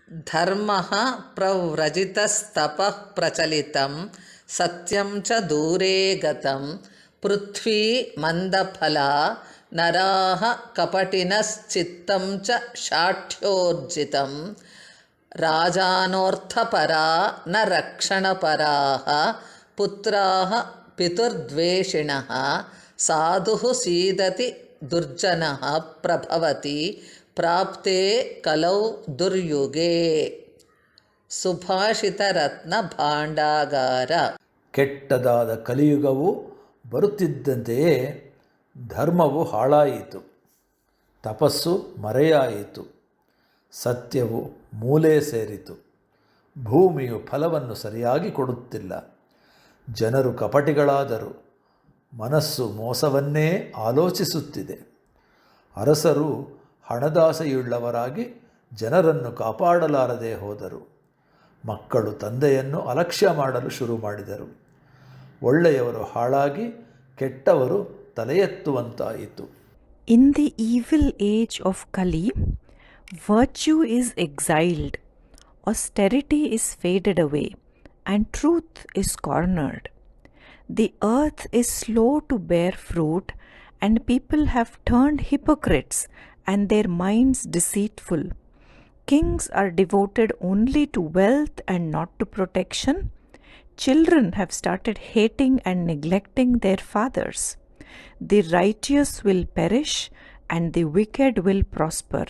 ಧರ್ಮಃ ಪ್ರವ್ರಜಿತಸ್ತಪಃ ಪ್ರಚಲಿತಂ ಸತ್ಯಂ ಚ ದೂರೇ ಗತಂ ಪೃಥ್ವೀ ಮಂದಫಲಾ ನರಾಃ ಕಪಟಿನಶ್ಚಿತ್ತಂ ಚ ಶಾಠ್ಯೋರ್ಜಿತಂ ರಾಜಾನೋರ್ಥಪರಾ ನ ರಕ್ಷಣಪರಾಃ ಪುತ್ರಾಃ ಪಿತುರ್ದ್ವೇಷಿಣಃ ಸಾಧುಃ ಸೀದತಿ ದುರ್ಜನಃ ಪ್ರಭವತಿ ಪ್ರಾಪ್ತೆ ಕಲೌ ದುರ್ಯುಗೆ. ಸುಭಾಷಿತ ರತ್ನ ಭಾಂಡಾಗಾರ. ಕೆಟ್ಟದಾದ ಕಲಿಯುಗವು ಬರುತ್ತಿದ್ದಂತೆಯೇ ಧರ್ಮವು ಹಾಳಾಯಿತು, ತಪಸ್ಸು ಮರೆಯಾಯಿತು, ಸತ್ಯವು ಮೂಲೆ ಸೇರಿತು, ಭೂಮಿಯು ಫಲವನ್ನು ಸರಿಯಾಗಿ ಕೊಡುತ್ತಿಲ್ಲ, ಜನರು ಕಪಟಿಗಳಾದರು, ಮನಸ್ಸು ಮೋಸವನ್ನೇ ಆಲೋಚಿಸುತ್ತಿದೆ. ಅರಸರು ಹಣದಾಸೆಯುಳ್ಳವರಾಗಿ ಜನರನ್ನು ಕಾಪಾಡಲಾರದೆ ಹೋದರು. ಮಕ್ಕಳು ತಂದೆಯನ್ನು ಅಲಕ್ಷ್ಯ ಮಾಡಲು ಶುರು ಮಾಡಿದರು. ಒಳ್ಳೆಯವರು ಹಾಳಾಗಿ ಕೆಟ್ಟವರು ತಲೆ ಎತ್ತುವಂತಾಯಿತು. In the evil age of Kali, virtue is exiled, austerity is faded away, and truth is cornered. The earth is slow to bear fruit, and people have turned hypocrites, and their minds deceitful. Kings are devoted only to wealth and not to protection. Children have started hating and neglecting their fathers. The righteous will perish, and the wicked will prosper.